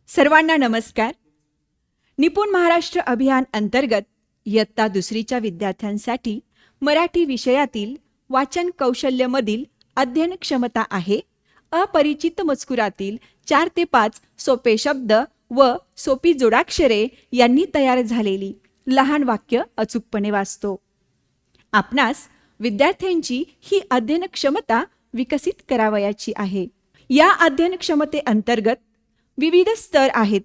सर्वांना नमस्कार. निपुण महाराष्ट्र अभियान अंतर्गत इयत्ता दुसरीच्या विद्यार्थ्यांसाठी मराठी विषयातील वाचन कौशल्यमधील अध्ययन क्षमता आहे. अपरिचित मजकुरातील 4 ते 5 सोपे शब्द व सोपी जोडाक्षरे यांनी तयार झालेली लहान वाक्य अचूकपणे वाचतो. आपणास विद्यार्थ्यांची ही अध्ययन क्षमता विकसित करावयाची आहे. या अध्ययन क्षमतेअंतर्गत विविध स्तर आहेत.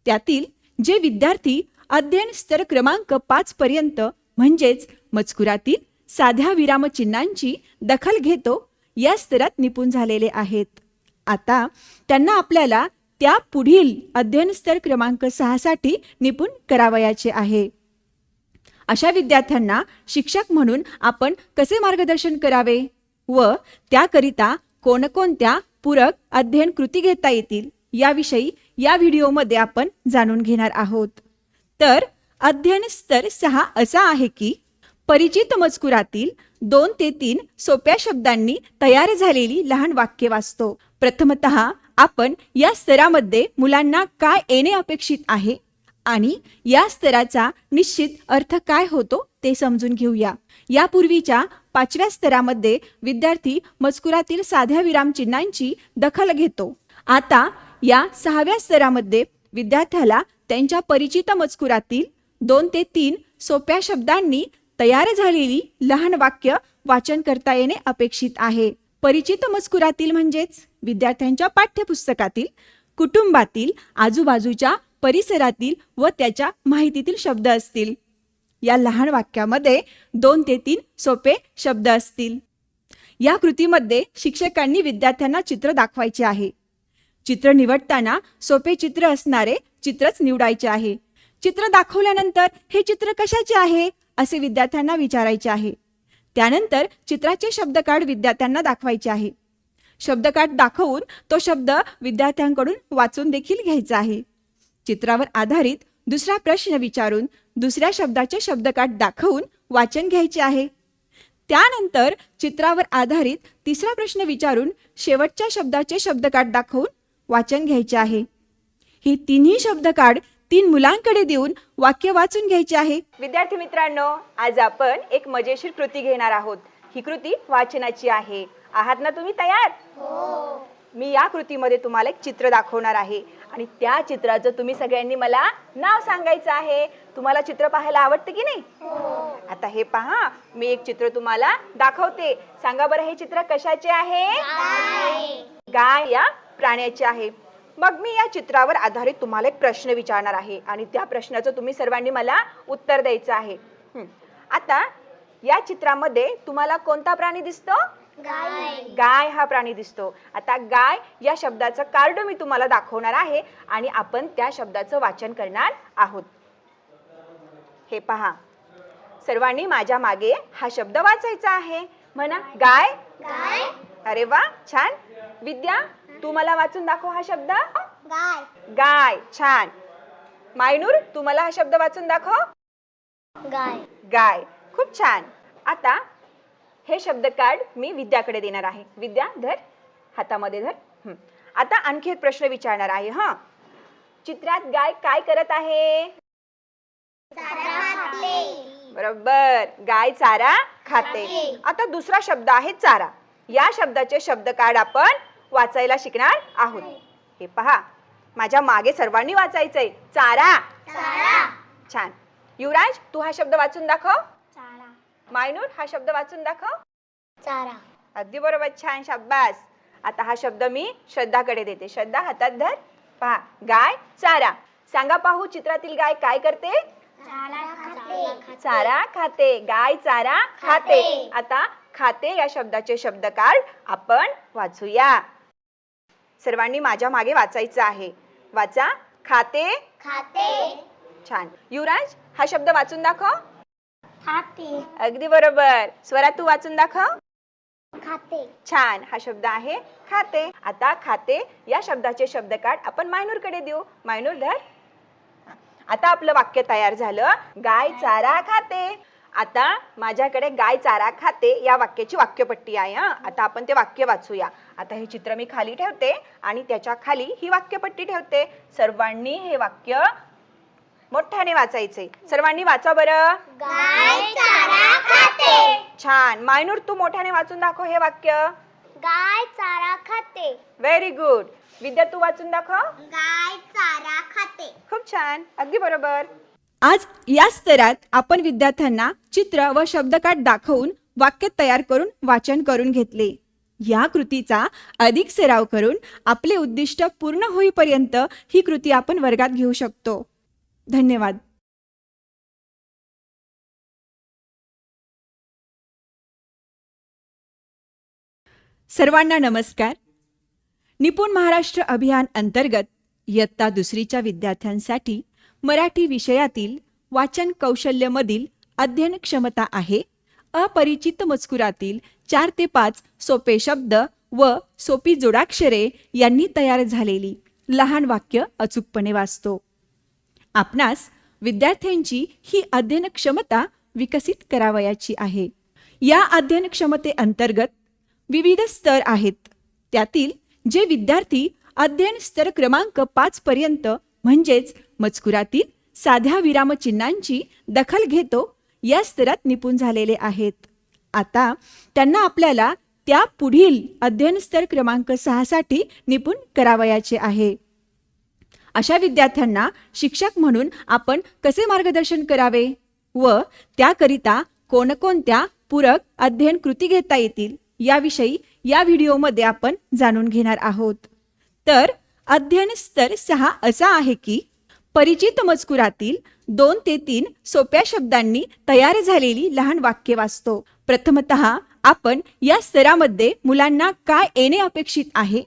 त्यातील जे विद्यार्थी अध्ययन स्तर क्रमांक 5 पर्यंत म्हणजेच मजकुरातील साध्या विरामचिन्हांची दखल घेतो या स्तरात निपुण झालेले आहेत. आता त्यांना आपल्याला त्या पुढील अध्ययन स्तर क्रमांक 6 साठी निपुण करावयाचे आहे. अशा विद्यार्थ्यांना शिक्षक म्हणून आपण कसे मार्गदर्शन करावे व त्याकरिता कोणकोणत्या पूरक अध्ययन कृती घेता येतील याविषयी या व्हिडिओमध्ये आपण जाणून घेणार आहोत. तर अध्ययन स्तर 6 असा आहे की परिचित मजकुरातील 2 ते 3 सोप्या शब्दांनी तयार झालेली लहान वाक्ये वाचतो. प्रथमतः आपण या स्तरामध्ये मुलांना काय येणे अपेक्षित आहे आणि या स्तराचा निश्चित अर्थ काय होतो ते समजून घेऊया. यापूर्वीच्या 5व्या स्तरामध्ये विद्यार्थी मजकुरातील साध्या विरामचिन्हांची दखल घेतो. आता या 6व्या स्तरामध्ये विद्यार्थ्याला त्यांच्या परिचित मजकुरातील 2 ते 3 सोप्या शब्दांनी तयार झालेली लहान वाक्य वाचन करता येणे अपेक्षित आहे. परिचित मजकुरातील म्हणजेच विद्यार्थ्यांच्या पाठ्यपुस्तकातील, कुटुंबातील, आजूबाजूच्या परिसरातील व त्याच्या माहितीतील शब्द असतील. या लहान वाक्यामध्ये 2 ते 3 सोपे शब्द असतील. या कृतीमध्ये शिक्षकांनी विद्यार्थ्यांना चित्र दाखवायचे आहे. चित्र निवडताना सोपे चित्र असणारे चित्रच निवडायचे आहे. चित्र दाखवल्यानंतर हे चित्र कशाचे आहे असे विद्यार्थ्यांना विचारायचे आहे. त्यानंतर चित्राचे शब्दकार्ड विद्यार्थ्यांना दाखवायचे आहे. शब्दकार्ड दाखवून तो शब्द विद्यार्थ्यांकडून वाचून देखील घ्यायचा आहे. चित्रावर आधारित दुसरा प्रश्न विचारून दुसऱ्या शब्दाचे शब्दकार्ड दाखवून वाचन घ्यायचे आहे. त्यानंतर चित्रावर आधारित तिसरा प्रश्न विचारून शेवटच्या शब्दाचे शब्दकार्ड दाखवून वाचन घ्यायचे आहे. हे तिन्ही शब्दकार्ड 3 मुलांकडे देऊन वाक्य वाचून घ्यायचे आहे. विद्यार्थी मित्रांनो, आज आपण एक मजेशीर कृती घेणार आहोत. ही कृती वाचनाची आहे. आहात ना तुम्ही तयार? हो. मी या कृतीमध्ये तुम्हाला एक चित्र दाखवणार आहे आणि त्या चित्राचं तुम्ही सगळ्यांनी मला नाव सांगायचं आहे. तुम्हाला चित्र पाहायला आवडते की नाही? हो. आता हे पहा, मी एक चित्र तुम्हाला दाखवते. सांगा बरं, हे चित्र कशाचे आहे? गाय या प्राण्याचे आहे. मग मी या चित्रावर आधारित तुम्हाला एक प्रश्न विचारणार आहे आणि त्या प्रश्नाचं तुम्ही सर्वांनी मला उत्तर द्यायचं आहे. आता या चित्रामध्ये तुम्हाला कोणता प्राणी दिसतो? गाय हा प्राणी दिसतो. आता गाय या शब्दाचं कार्ड मी तुम्हाला दाखवणार आहे आणि आपण त्या शब्दाचं वाचन करणार आहोत. हे पहा, सर्वांनी माझ्या मागे हा शब्द वाचायचा आहे. म्हणा गाय. अरे वा, छान. विद्या, तू मला वाचून दाखव हा शब्द. गाय. छान. मायनूर, तू मला हा शब्द वाचून दाखव. गाय. खूप छान. आता हे शब्द कार्ड मी विद्याकडे देणार आहे. विद्या, धर, हातामध्ये धर. आता आणखी एक प्रश्न विचारणार आहे. चित्रात गाय काय करत आहे? बरोबर, गाय चारा खाते. आता दुसरा शब्द आहे चारा. या शब्दाचे शब्द कार्ड आपण वाचायला शिकणार आहोत. हे पहा, माझ्या मागे सर्वांनी वाचायचंय. चारा. छान. युवराज, तू हा शब्द वाचून दाखव. मायनूर, हा शब्द वाचून दाखव. अगदी बरोबर, छान, शाबास. आता हा शब्द मी श्रद्धाकडे देते. श्रद्धा, हातात धर. पहा, गाय चारा. सांगा पाहू, चित्रातील गाय काय करते? चारा खाते. गाय चारा खाते. आता खाते या शब्दाचे शब्द कार्ड आपण वाचूया. सर्वांनी माझ्या मागे वाचायचं आहे. वाचा. खाते. छान. युवराज, हा शब्द वाचून दाखव. अगदी बरोबर. स्वरा, तू वाचून दाखव. छान. हा शब्द आहे खाते. आता खाते या शब्दाचे शब्द कार्ड आपण मायनूरकडे देऊ. मायनूर, धर. आता आपलं वाक्य तयार झालं. गाय चारा खाते. आता माझ्याकडे गाय चारा खाते या वाक्याची वाक्यपट्टी आहे हा. आता आपण ते वाक्य वाचूया. आता हे चित्र मी खाली ठेवते आणि त्याच्या खाली ही वाक्यपट्टी ठेवते. सर्वांनी हे वाक्य मोठ्याने वाचायचे. सर्वांनी वाचा बरं. गाय चारा खाते. छान. मायनूर तू मोठ्याने वाचून दाखव हे वाक्य. गाय चारा खाते. Very good. विद्या तू वाचून दाखव. गाय चारा खाते. खूप छान. अगदी बरोबर. आज या स्तरात आपण विद्यार्थ्यांना चित्र व शब्दकाठ दाखवून वाक्य तयार करून वाचन करून घेतले. या कृतीचा अधिक सराव करून आपले उद्दिष्ट पूर्ण होईपर्यंत ही कृती आपण वर्गात घेऊ शकतो. धन्यवाद. सर्वांना नमस्कार. निपुण महाराष्ट्र अभियान अंतर्गत इयत्ता दुसरीच्या विद्यार्थ्यांसाठी मराठी विषयातील वाचन कौशल्यमधील अध्ययन क्षमता आहे अपरिचित मजकुरातील 4 ते 5 सोपे शब्द व सोपी जोडाक्षरे यांनी तयार झालेली लहान वाक्य अचूकपणे वाचतो. आपणास विद्यार्थ्यांची ही अध्ययन क्षमता विकसित करावयाची आहे. या अध्ययन क्षमतेअंतर्गत विविध स्तर आहेत. त्यातील जे विद्यार्थी अध्ययन स्तर क्रमांक 5 पर्यंत म्हणजेच मजकुरातील साध्या विरामचिन्हांची दखल घेतो या स्तरात निपुण झालेले आहेत. आता त्यांना आपल्याला त्या पुढील अध्ययन स्तर क्रमांक 6 साठी निपुण करावयाचे आहे. अशा विद्यार्थ्यांना शिक्षक म्हणून आपण कसे मार्गदर्शन करावे व त्याकरिता कोणकोणत्या पूरक अध्ययन कृती घेता येतील याविषयी या व्हिडिओमध्ये आपण जाणून घेणार आहोत. तर अध्ययन स्तर 6 असा आहे की परिचित मजकुरातील 2 ते 3 सोप्या शब्दांनी तयार झालेली लहान वाक्ये वाचतो. प्रथमतः आपण या स्तरामध्ये मुलांना काय येणे अपेक्षित आहे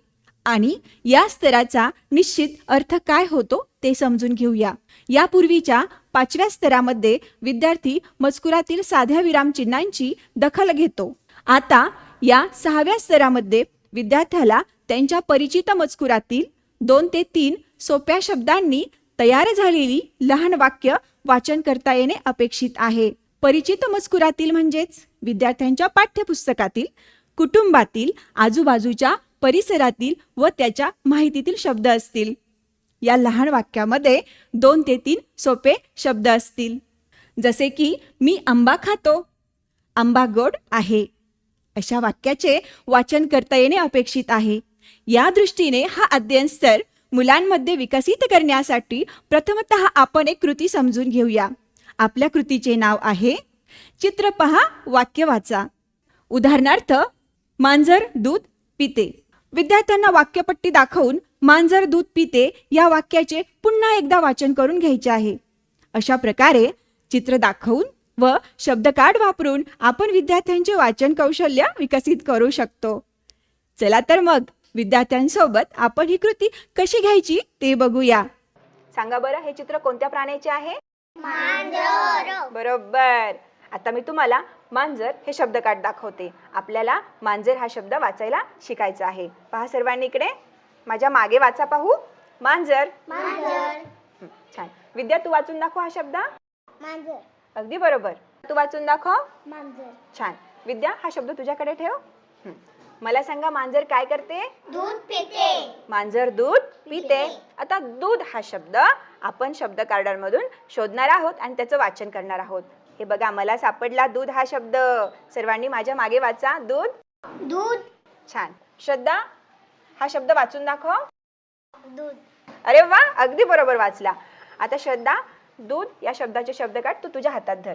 आणि या स्तराचा निश्चित अर्थ काय होतो ते समजून घेऊया. यापूर्वीच्या 5व्या स्तरामध्ये विद्यार्थी मजकुरातील साध्या विरामचिन्हांची दखल घेतो. आता या 6व्या स्तरामध्ये विद्यार्थ्याला त्यांच्या परिचित मजकुरातील 2 ते 3 सोप्या शब्दांनी तयार झालेली लहान वाक्य वाचन करता येणे अपेक्षित आहे. परिचित मजकुरातील म्हणजेच विद्यार्थ्यांच्या पाठ्यपुस्तकातील, कुटुंबातील, आजूबाजूच्या परिसरातील व त्याच्या माहितीतील शब्द असतील. या लहान वाक्यामध्ये 2 ते 3 सोपे शब्द असतील. जसे की मी आंबा खातो, आंबा गोड आहे. अशा वाक्याचे वाचन करता येणे अपेक्षित आहे. या दृष्टीने हा अध्ययन स्तर मुलांमध्ये विकसित करण्यासाठी प्रथमतः आपण एक कृती समजून घेऊया. आपल्या कृतीचे नाव आहे चित्र पहा वाक्य वाचा. उदाहरणार्थ मांजर दूध पिते. विद्यार्थ्यांना वाक्यपट्टी दाखवून मांजर दूध पिते या वाक्याचे पुन्हा एकदा वाचन करून घ्यायचे आहे. अशा प्रकारे चित्र दाखवून व शब्दकाठ वापरून आपण विद्यार्थ्यांचे वाचन कौशल्य विकसित करू शकतो. चला तर मग विद्यार्थ्यांसोबत आपण ही कृती कशी घ्यायची ते बघूया. सांगा बरं, हे चित्र कोणत्या प्राण्याचे आहे? मांजर. बरोबर. आता मी तुम्हाला मांजर हे शब्दकाठ दाखवते. आपल्याला मांजर हा शब्द वाचायला शिकायचा आहे. पहा सर्वांनी इकडे माझ्या मागे वाचा पाहू. मांजर. मांजर. छान. विद्या तू वाचून दाखव हा शब्द. मांजर. अगदी बरोबर. तू वाचून दाखव. मांजर. छान. विद्या हा शब्द तुझ्याकडे ठेव. मला सांगा मांजर काय करते? दूध पिते. मांजर दूध पिते. आता दूध हा शब्द आपण शब्द कार्डांमधून शोधणार आहोत आणि त्याचं वाचन करणार आहोत. हे बघा मला सापडला दूध हा शब्द. सर्वांनी माझ्या मागे वाचा. दूध. दूध. छान. श्रद्धा हा शब्द वाचून दाखव. दूध. अरे वा, अगदी बरोबर वाचला. आता श्रद्धा दूध या शब्दाचे शब्दकाठ तू तुझ्या हातात धर.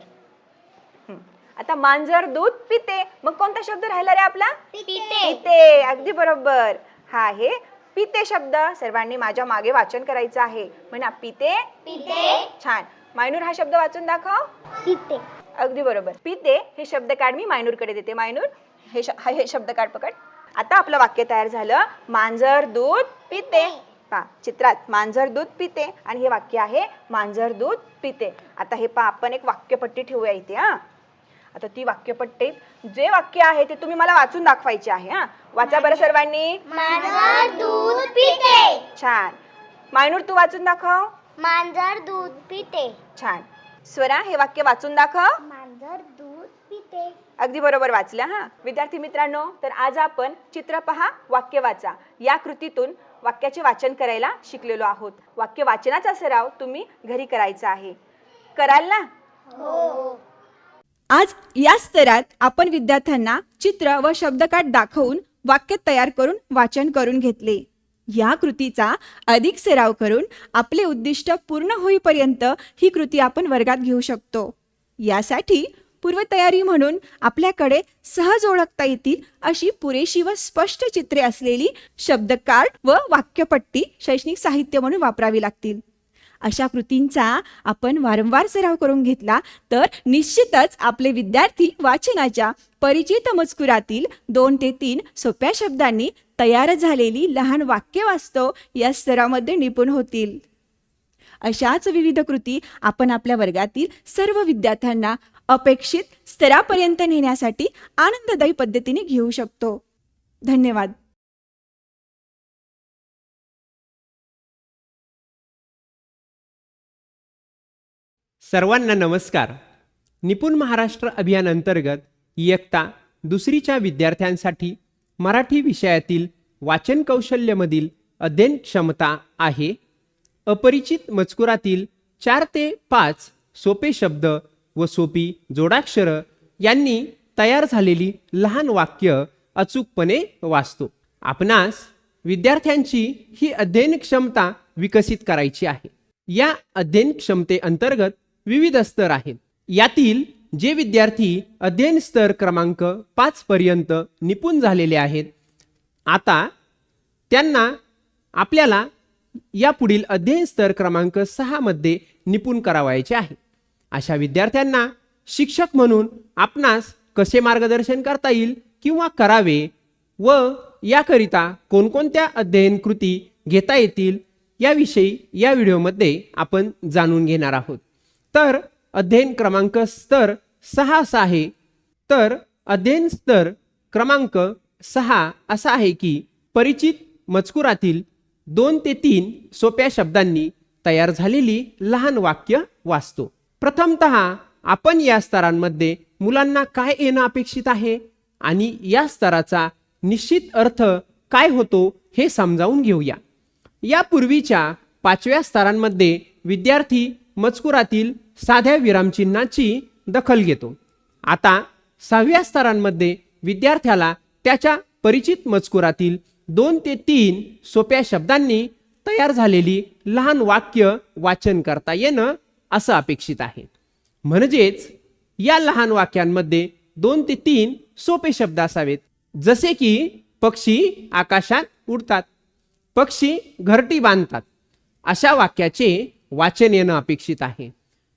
आता मांजर दूध पिते. मग कोणता शब्द राहिला रे आपला? पिते. पिते. अगदी बरोबर. हा आहे पिते शब्द. सर्वांनी माझ्या मागे वाचन करायचं आहे. म्हणा पिते. पिते. छान. मायनूर हा शब्द वाचून दाखव. पिते. अगदी बरोबर. पिते हे शब्दकाठ मी मायनूरकडे देते. मायनूर हे शब्दकाठ पकड. आता आपलं वाक्य तयार झालं. मांजर दूध पिते. पहा चित्रात मांजर दूध पिते आणि हे वाक्य आहे मांजर दूध पिते. आता हे पहा आपण एक वाक्यपट्टी ठेवूया इथे. आता ती वाक्यपट्टीत जे वाक्य आहे ते तुम्ही मला वाचून दाखवायचे आहे. वाचा बरं सर्वांनी. मांजर दूध पिते. छान. मायनूर तू वाचून दाखव. मांजर दूध पिते. छान. स्वरा हे वाक्य वाचून दाखव. मांजर मांजर दूध पिते. अगदी बरोबर वाचलं हा. विद्यार्थी मित्रांनो, तर आज आपण चित्र पहा वाक्य वाचा या कृतीतून वाक्याचे वाचन करायला शिकलेलो आहोत. वाक्य वाचनाचा सराव तुम्ही घरी करायचा आहे. कराल ना? हो. आज या स्तरात आपण विद्यार्थ्यांना चित्र व शब्दकाठ दाखवून वाक्य तयार करून वाचन करून घेतले. या कृतीचा अधिक सराव करून आपले उद्दिष्ट पूर्ण होईपर्यंत ही कृती आपण वर्गात घेऊ शकतो. यासाठी पूर्वतयारी म्हणून आपल्याकडे सहज ओळखता येतील अशी पुरेशी व स्पष्ट चित्रे असलेली शब्दकार्ड व वाक्यपट्टी शैक्षणिक साहित्य म्हणून वापरावी लागतील. अशा कृतींचा आपण वारंवार सराव करून घेतला तर निश्चितच आपले विद्यार्थी वाचनाच्या परिचित मजकुरातील 2 ते 3 सोप्या शब्दांनी तयार झालेली लहान वाक्य वास्तव या स्तरामध्ये निपुण होतील. अशाच विविध कृती आपण आपल्या वर्गातील सर्व विद्यार्थ्यांना अपेक्षित स्तरापर्यंत नेण्यासाठी आनंददायी पद्धतीने घेऊ शकतो. धन्यवाद. सर्वांना नमस्कार. निपुण महाराष्ट्र अभियान अंतर्गत इयत्ता दुसरीच्या विद्यार्थ्यांसाठी मराठी विषयातील वाचन कौशल्यमधील अध्ययन क्षमता आहे. अपरिचित मजकुरातील 4 ते 5 सोपे शब्द व सोपी जोडाक्षर यांनी तयार झालेली लहान वाक्य अचूकपणे वाचतो. आपणास विद्यार्थ्यांची ही अध्ययन क्षमता विकसित करायची आहे. या अध्ययन क्षमतेअंतर्गत विविध स्तर आहेत. यातील जे विद्यार्थी अध्ययन स्तर क्रमांक 5 पर्यंत निपुण झालेले आहेत, आता त्यांना आपल्याला या पुढील अध्ययन स्तर क्रमांक 6 मध्ये निपुण करावायचे आहे. अशा विद्यार्थ्यांना शिक्षक म्हणून आपणास कसे मार्गदर्शन करता येईल किंवा करावे व याकरिता कोणकोणत्या अध्ययन कृती घेता येतील याविषयी या व्हिडिओमध्ये आपण जाणून घेणार आहोत. तर अध्ययन क्रमांक स्तर 6 असा आहे. तर अध्ययन स्तर क्रमांक 6 असा आहे की परिचित मजकुरातील 2 ते 3 सोप्या शब्दांनी तयार झालेली लहान वाक्य वाचतो. प्रथमतः आपण या स्तरांमध्ये मुलांना काय येणं अपेक्षित आहे आणि या स्तराचा निश्चित अर्थ काय होतो हे समजावून घेऊया. यापूर्वीच्या 5व्या स्तरांमध्ये विद्यार्थी मजकुरातील साध्या विरामचिन्हाची दखल घेतो. आता 6व्या स्तरांमध्ये विद्यार्थ्याला त्याच्या परिचित मजकुरातील 2 ते 3 सोप्या शब्दांनी तयार झालेली लहान वाक्य वाचन करता येणं असं अपेक्षित आहे. म्हणजेच या लहान वाक्यांमध्ये 2 ते 3 सोपे शब्द असावेत. जसे की पक्षी आकाशात उडतात, पक्षी घरटी बांधतात, अशा वाक्याचे वाचन येणं अपेक्षित आहे.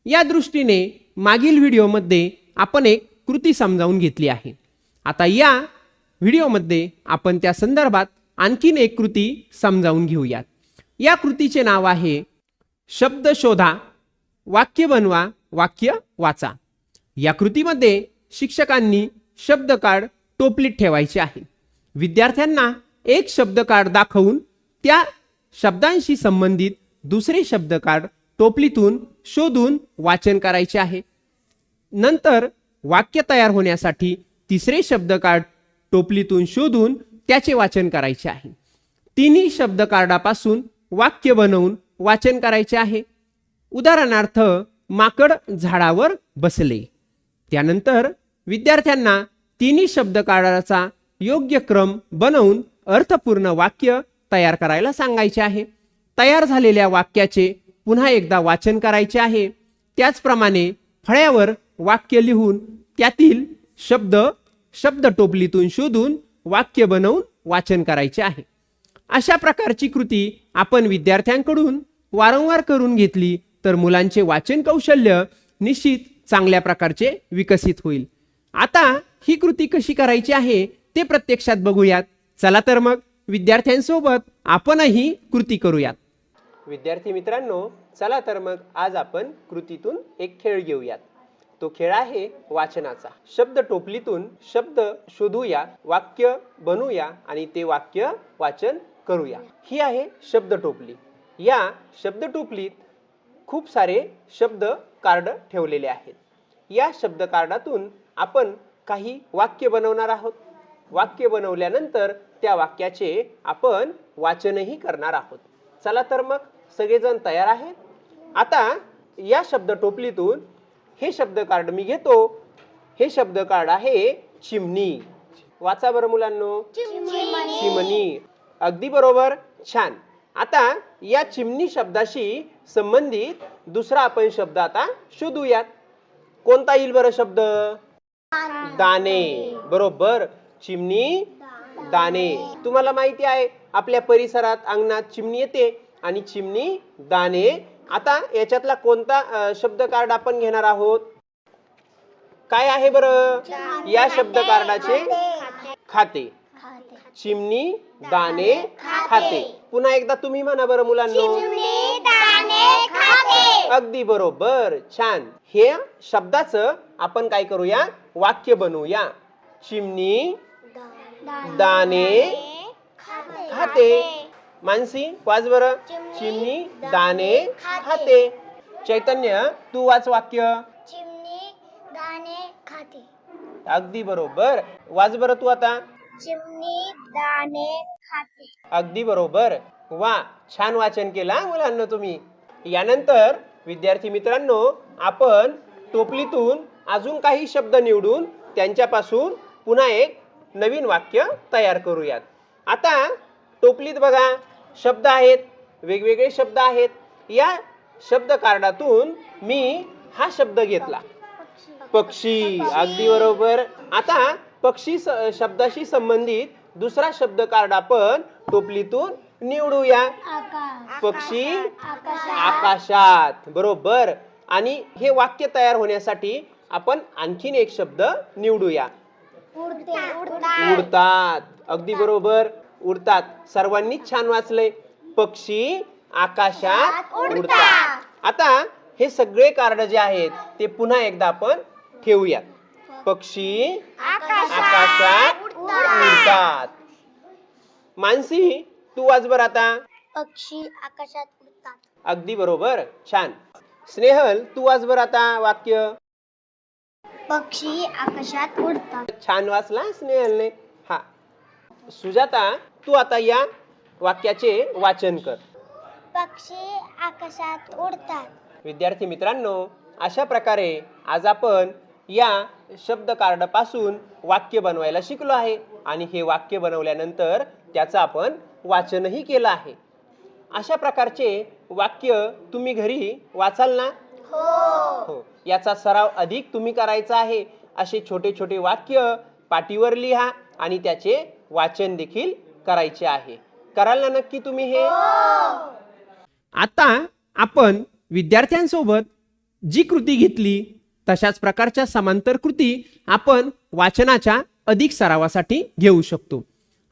या दृष्टीने मागील व्हिडिओमध्ये आपण एक कृती समजावून घेतली आहे. आता या व्हिडिओमध्ये आपण त्या संदर्भात आणखीन एक कृती समजावून घेऊयात. या कृतीचे नाव आहे शब्द शोधा, वाक्य बनवा, वाक्य वाचा. या कृतीमध्ये शिक्षकांनी शब्द कार्ड टोपलीत ठेवायचे आहे. विद्यार्थ्यांना एक शब्द कार्ड दाखवून त्या शब्दांशी संबंधित दुसरे शब्द कार्ड टोपलीतून शोधून वाचन करायचे आहे. नंतर वाक्य तयार होण्यासाठी तिसरे शब्द कार्ड टोपलीतून शोधून त्याचे वाचन करायचे आहे. तिन्ही शब्द कार्डापासून वाक्य बनवून वाचन करायचे आहे. उदाहरणार्थ, माकड झाडावर बसले. त्यानंतर विद्यार्थ्यांना तिन्ही शब्द कार्डाचा योग्य क्रम बनवून अर्थपूर्ण वाक्य तयार करायला सांगायचे आहे. तयार झालेल्या वाक्याचे पुन्हा एकदा वाचन करायचे आहे. त्याचप्रमाणे फळ्यावर वाक्य लिहून त्यातील शब्द टोपलीतून शोधून वाक्य बनवून वाचन करायचे आहे. अशा प्रकारची कृती आपण विद्यार्थ्यांकडून वारंवार करून घेतली तर मुलांचे वाचन कौशल्य निश्चित चांगल्या प्रकारचे विकसित होईल. आता ही कृती कशी करायची आहे ते प्रत्यक्षात बघूयात. चला तर मग विद्यार्थ्यांसोबत आपणही कृती करूयात. विद्यार्थी मित्रांनो, चला तर मग आज आपण कृतीतून एक खेळ घेऊयात. तो खेळ आहे वाचनाचा. शब्द टोपलीतून शब्द शोधूया, वाक्य बनवूया आणि ते वाक्य वाचन करूया. ही आहे शब्द टोपली. या शब्द टोपलीत खूप सारे शब्द कार्ड ठेवलेले आहेत. या शब्द कार्डातून आपण काही वाक्य बनवणार आहोत. वाक्य बनवल्यानंतर त्या वाक्याचे आपण वाचनही करणार आहोत. चला तर मग सगळेजण तयार आहेत. आता या शब्द टोपलीतून हे शब्द कार्ड मी घेतो. हे शब्द कार्ड आहे चिमणी. वाचा बरं मुलांनो. चिमणी. अगदी बरोबर. छान. आता या चिमणी शब्दाशी संबंधित दुसरा आपण शब्द आता शोधूयात. कोणता येईल बरं शब्द? दाणे. बरोबर. चिमणी, दाणे. तुम्हाला माहिती आहे आपल्या परिसरात अंगणात चिमणी येते आणि चिमणी, दाणे. आता याच्यातला कोणता शब्द कार्ड आपण घेणार आहोत? काय आहे बरं? या शब्द कार्डाचे खाते. चिमणी, दाणे, खाते. पुन्हा एकदा तुम्ही म्हणा बरं मुलांनो. अगदी बरोबर. छान. हे शब्दाचं आपण काय करूया? वाक्य बनवूया. चिमणी, दाणे, खाते. मानसी वाच बरं. चिमणी, दाणे, खाते. चैतन्य तू वाच वाक्य. चिमणी दाणे खाते. अगदी बरोबर. वाच बरं तू आता. चिमणी दाणे खाते. अगदी बरोबर. वा, छान वाचन केला मुलांना तुम्ही. यानंतर विद्यार्थी मित्रांनो, आपण टोपलीतून अजून काही शब्द निवडून त्यांच्यापासून पुन्हा एक नवीन वाक्य तयार करूयात. आता टोपलीत बघा शब्द आहेत, वेगवेगळे शब्द आहेत. या शब्द कार्डातून मी हा शब्द घेतला, पक्षी. अगदी बरोबर. आता पक्षी शब्दाशी संबंधित दुसरा शब्द कार्ड आपण टोपलीतून निवडूया. पक्षी, आकाशात. बरोबर. आणि हे वाक्य तयार होण्यासाठी आपण आणखीन एक शब्द निवडूया. उडतात. अगदी बरोबर. उडतात. सर्वांनीच छान वाचलंय. पक्षी आकाशात उडतात. आता हे सगळे कार्ड जे आहेत ते पुन्हा एकदा आपण ठेवूयात. पक्षी आकाशात उडतात. मानसी तू वाच बरं आता. पक्षी आकाशात उडतात. अगदी बरोबर. छान. स्नेहल तू वाच बरं आता वाक्य. पक्षी आकाशात उडतात. छान वाचला स्नेहलने. हा. सुजाता तू आता या वाक्याचे वाचन कर. पक्षी आकाशात उडतात. विद्यार्थी मित्रांनो, अशा प्रकारे आज आपण या शब्द कार्ड पासून वाक्य बनवायला शिकलो आहे आणि हे वाक्य बनवल्यानंतर त्याचं आपण वाचनही केलं आहे. अशा प्रकारचे वाक्य तुम्ही घरी वाचाल ना? हो. याचा सराव अधिक तुम्ही करायचा आहे. असे छोटे छोटे वाक्य पाटीवर लिहा आणि त्याचे वाचन देखील करायचे आहे. कराल ना नक्की तुम्ही हे? आता आपण विद्यार्थ्यांसोबत जी कृती घेतली तशाच प्रकारच्या समांतर कृती आपण वाचनाच्या अधिक सरावासाठी घेऊ शकतो.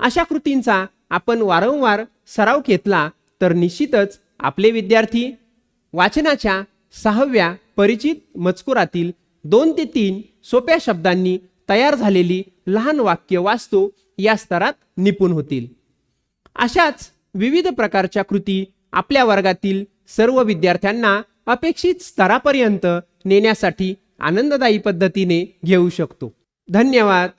अशा कृतींचा आपण वारंवार सराव घेतला तर निश्चितच आपले विद्यार्थी वाचनाच्या 6व्या परिचित मजकुरातील 2 ते 3 सोप्या शब्दांनी तयार झालेली लहान वाक्य वाचतो या स्तरात निपुण होतील. अशाच विविध प्रकारच्या कृती आपल्या वर्गातील सर्व विद्यार्थ्यांना अपेक्षित स्तरापर्यंत नेण्यासाठी आनंददायी पद्धतीने घेऊ शकतो. धन्यवाद.